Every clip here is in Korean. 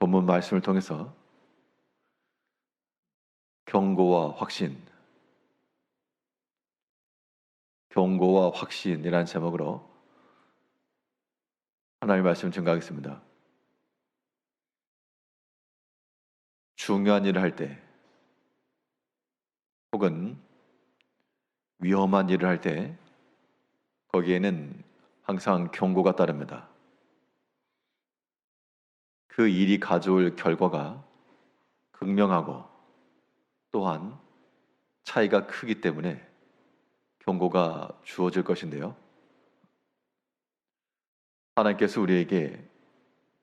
본문 말씀을 통해서 경고와 확신이라는 제목으로 하나님의 말씀을 증거하겠습니다. 중요한 일을 할 때, 혹은 위험한 일을 할 때, 거기에는 항상 경고가 따릅니다. 그 일이 가져올 결과가 극명하고 또한 차이가 크기 때문에 경고가 주어질 것인데요. 하나님께서 우리에게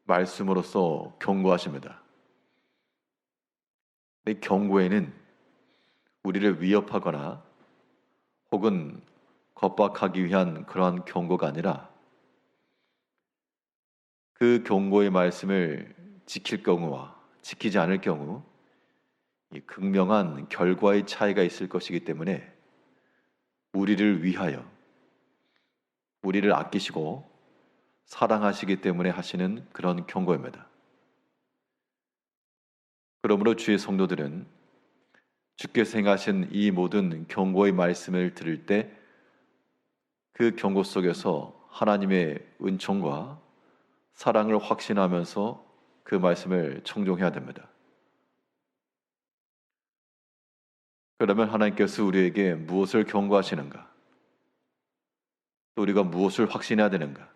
말씀으로써 경고하십니다. 이 경고에는 우리를 위협하거나 혹은 겁박하기 위한 그러한 경고가 아니라 그 경고의 말씀을 지킬 경우와 지키지 않을 경우 이 극명한 결과의 차이가 있을 것이기 때문에 우리를 위하여, 우리를 아끼시고 사랑하시기 때문에 하시는 그런 경고입니다. 그러므로 주의 성도들은 주께서 행하신 이 모든 경고의 말씀을 들을 때 그 경고 속에서 하나님의 은총과 사랑을 확신하면서 그 말씀을 청종해야 됩니다. 그러면 하나님께서 우리에게 무엇을 경고하시는가? 또 우리가 무엇을 확신해야 되는가?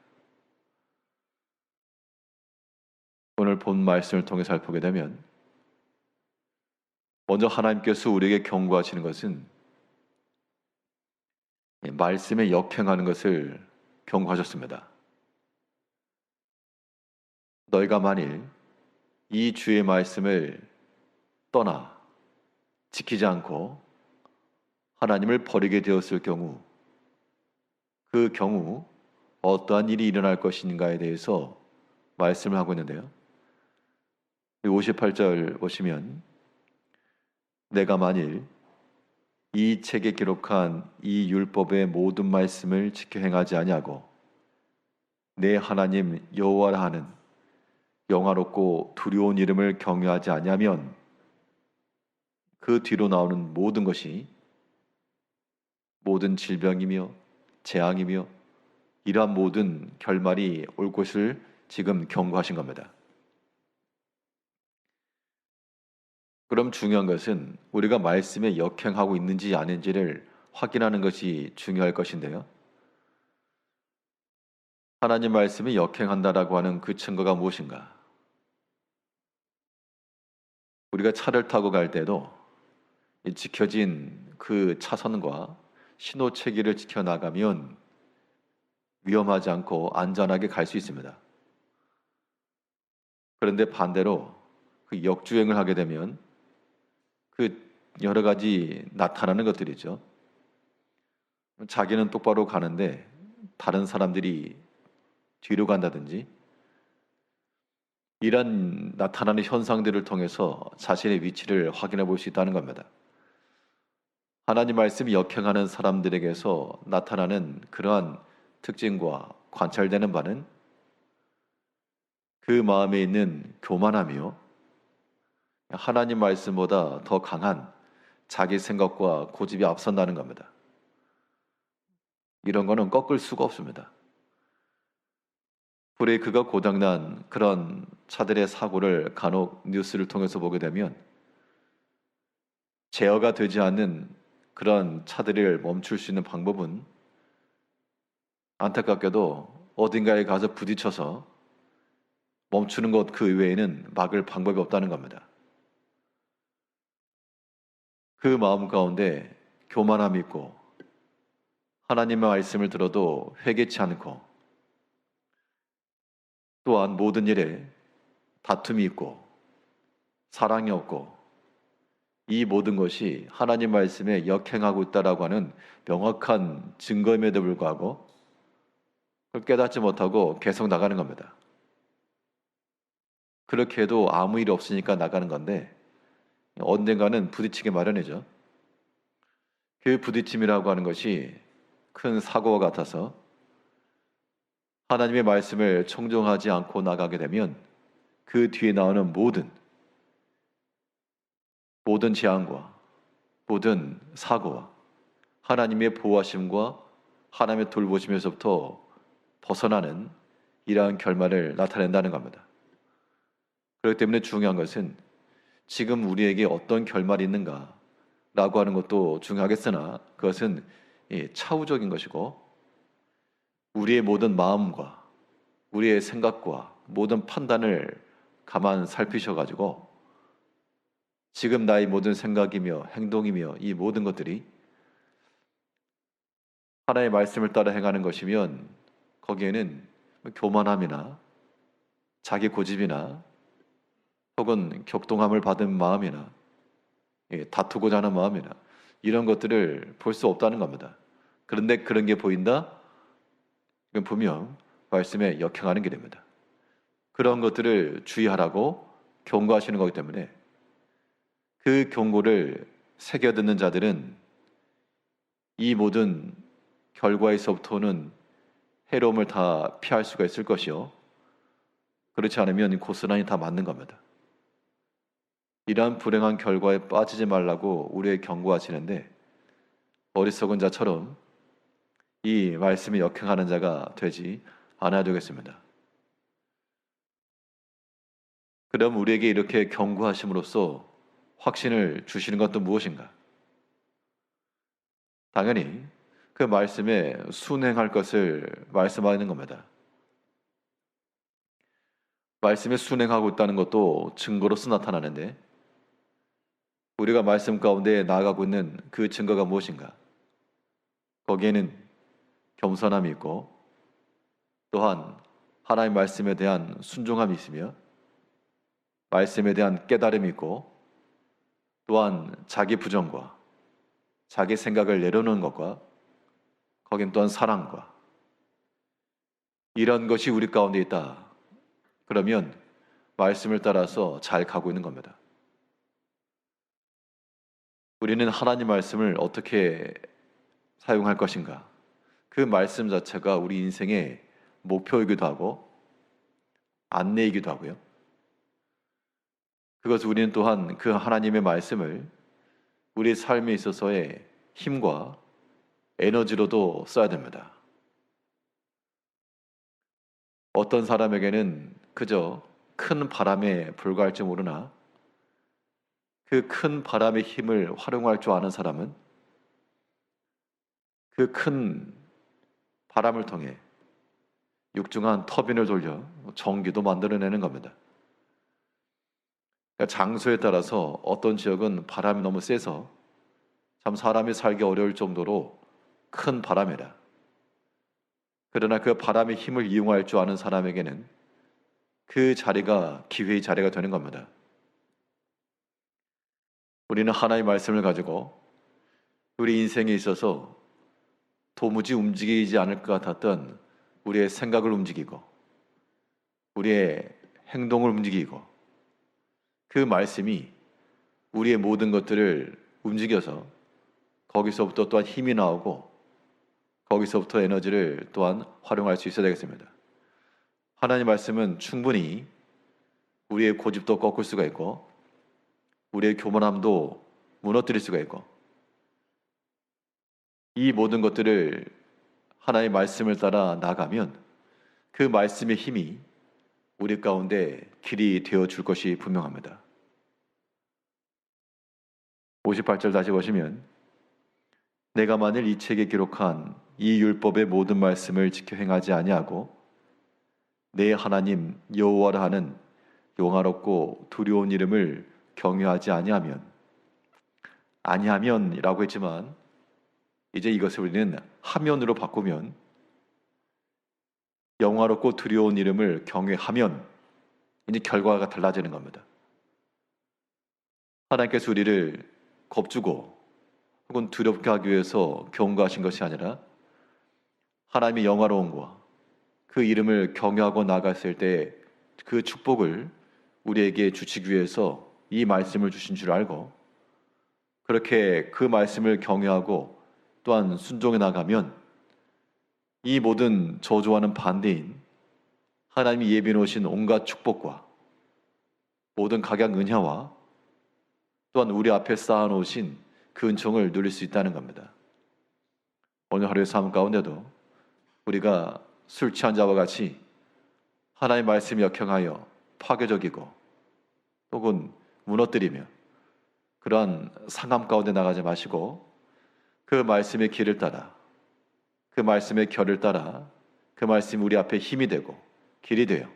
오늘 본 말씀을 통해 살펴보게 되면 먼저 하나님께서 우리에게 경고하시는 것은 말씀에 역행하는 것을 경고하셨습니다. 너희가 만일 이 주의 말씀을 떠나 지키지 않고 하나님을 버리게 되었을 경우, 그 경우 어떠한 일이 일어날 것인가에 대해서 말씀을 하고 있는데요. 58절 보시면 내가 만일 이 책에 기록한 이 율법의 모든 말씀을 지켜 행하지 아니하고 내 하나님 여호와라 하는 영화롭고 두려운 이름을 경외하지 아니하면 그 뒤로 나오는 모든 것이 모든 질병이며 재앙이며 이러한 모든 결말이 올 것을 지금 경고하신 겁니다. 그럼 중요한 것은 우리가 말씀에 역행하고 있는지 아닌지를 확인하는 것이 중요할 것인데요. 하나님 말씀에 역행한다라고 하는 그 증거가 무엇인가? 우리가 차를 타고 갈 때도 이 지켜진 그 차선과 신호체계를 지켜나가면 위험하지 않고 안전하게 갈 수 있습니다. 그런데 반대로 그 역주행을 하게 되면 그 여러 가지 나타나는 것들이죠. 자기는 똑바로 가는데 다른 사람들이 뒤로 간다든지 이런 나타나는 현상들을 통해서 자신의 위치를 확인해 볼 수 있다는 겁니다. 하나님 말씀이 역행하는 사람들에게서 나타나는 그러한 특징과 관찰되는 바는 그 마음에 있는 교만함이요, 하나님 말씀보다 더 강한 자기 생각과 고집이 앞선다는 겁니다. 이런 거는 꺾을 수가 없습니다. 브레이크가 고장난 그런 차들의 사고를 간혹 뉴스를 통해서 보게 되면 제어가 되지 않는 그런 차들을 멈출 수 있는 방법은 안타깝게도 어딘가에 가서 부딪혀서 멈추는 것 그 외에는 막을 방법이 없다는 겁니다. 그 마음 가운데 교만함이 있고 하나님의 말씀을 들어도 회개치 않고 또한 모든 일에 다툼이 있고 사랑이 없고 이 모든 것이 하나님 말씀에 역행하고 있다라고 하는 명확한 증거임에도 불구하고 그걸 깨닫지 못하고 계속 나가는 겁니다. 그렇게 해도 아무 일이 없으니까 나가는 건데 언젠가는 부딪히게 마련이죠. 그 부딪힘이라고 하는 것이 큰 사고와 같아서 하나님의 말씀을 청종하지 않고 나가게 되면 그 뒤에 나오는 모든 재앙과 모든 사고와 하나님의 보호하심과 하나님의 돌보심에서부터 벗어나는 이러한 결말을 나타낸다는 겁니다. 그렇기 때문에 중요한 것은 지금 우리에게 어떤 결말이 있는가라고 하는 것도 중요하겠으나 그것은 차후적인 것이고 우리의 모든 마음과 우리의 생각과 모든 판단을 가만 살피셔가지고 지금 나의 모든 생각이며 행동이며 이 모든 것들이 하나님의 말씀을 따라 행하는 것이면 거기에는 교만함이나 자기 고집이나 혹은 격동함을 받은 마음이나 다투고자 하는 마음이나 이런 것들을 볼 수 없다는 겁니다. 그런데 그런 게 보인다? 이건 분명 말씀에 역행하는 길입니다. 그런 것들을 주의하라고 경고하시는 거기 때문에 그 경고를 새겨 듣는 자들은 이 모든 결과에서부터는 해로움을 다 피할 수가 있을 것이요. 그렇지 않으면 고스란히 다 맞는 겁니다. 이러한 불행한 결과에 빠지지 말라고 우리에게 경고하시는데 어리석은 자처럼 이 말씀에 역행하는 자가 되지 않아야 되겠습니다. 그럼 우리에게 이렇게 경고하심으로써 확신을 주시는 것도 무엇인가? 당연히 그 말씀에 순행할 것을 말씀하는 겁니다. 말씀에 순행하고 있다는 것도 증거로서 나타나는데 우리가 말씀 가운데 나아가고 있는 그 증거가 무엇인가? 거기에는 겸손함이 있고 또한 하나님의 말씀에 대한 순종함이 있으며 말씀에 대한 깨달음이 있고 또한 자기 부정과 자기 생각을 내려놓는 것과 거긴 또한 사랑과 이런 것이 우리 가운데 있다. 그러면 말씀을 따라서 잘 가고 있는 겁니다. 우리는 하나님 말씀을 어떻게 사용할 것인가? 그 말씀 자체가 우리 인생의 목표이기도 하고 안내이기도 하고요. 그것을 우리는 또한 그 하나님의 말씀을 우리 삶에 있어서의 힘과 에너지로도 써야 됩니다. 어떤 사람에게는 그저 큰 바람에 불과할지 모르나 그 큰 바람의 힘을 활용할 줄 아는 사람은 그 큰 바람을 통해 육중한 터빈을 돌려 전기도 만들어내는 겁니다. 그러니까 장소에 따라서 어떤 지역은 바람이 너무 세서 참 사람이 살기 어려울 정도로 큰 바람이라. 그러나 그 바람의 힘을 이용할 줄 아는 사람에게는 그 자리가 기회의 자리가 되는 겁니다. 우리는 하나님의 말씀을 가지고 우리 인생에 있어서 도무지 움직이지 않을 것 같았던 우리의 생각을 움직이고 우리의 행동을 움직이고 그 말씀이 우리의 모든 것들을 움직여서 거기서부터 또한 힘이 나오고 거기서부터 에너지를 또한 활용할 수 있어야 되겠습니다. 하나님 말씀은 충분히 우리의 고집도 꺾을 수가 있고 우리의 교만함도 무너뜨릴 수가 있고 이 모든 것들을 하나님의 말씀을 따라 나가면 그 말씀의 힘이 우리 가운데 길이 되어 줄 것이 분명합니다. 58절 다시 보시면 내가 만일 이 책에 기록한 이 율법의 모든 말씀을 지켜 행하지 아니하고 내 하나님 여호와라 하는 영화롭고 두려운 이름을 경외하지 아니하면이라고 했지만 이제 이것을 우리는 하면으로 바꾸면 영화롭고 두려운 이름을 경외하면 이제 결과가 달라지는 겁니다. 하나님께서 우리를 겁주고 혹은 두렵게 하기 위해서 경고하신 것이 아니라 하나님의 영화로움과 그 이름을 경외하고 나갔을 때 그 축복을 우리에게 주시기 위해서 이 말씀을 주신 줄 알고 그렇게 그 말씀을 경외하고 또한 순종해 나가면 이 모든 저주와는 반대인 하나님이 예비해 놓으신 온갖 축복과 모든 각양 은혜와 또한 우리 앞에 쌓아놓으신 그 은총을 누릴 수 있다는 겁니다. 오늘 하루의 삶 가운데도 우리가 술 취한 자와 같이 하나님의 말씀에 역행하여 파괴적이고 혹은 무너뜨리며 그러한 상함 가운데 나가지 마시고 그 말씀의 길을 따라 그 말씀의 결을 따라 그 말씀이 우리 앞에 힘이 되고 길이 되어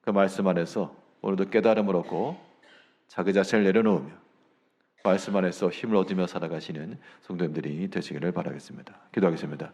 그 말씀 안에서 오늘도 깨달음을 얻고 자기 자신을 내려놓으며 말씀 안에서 힘을 얻으며 살아가시는 성도님들이 되시기를 바라겠습니다. 기도하겠습니다.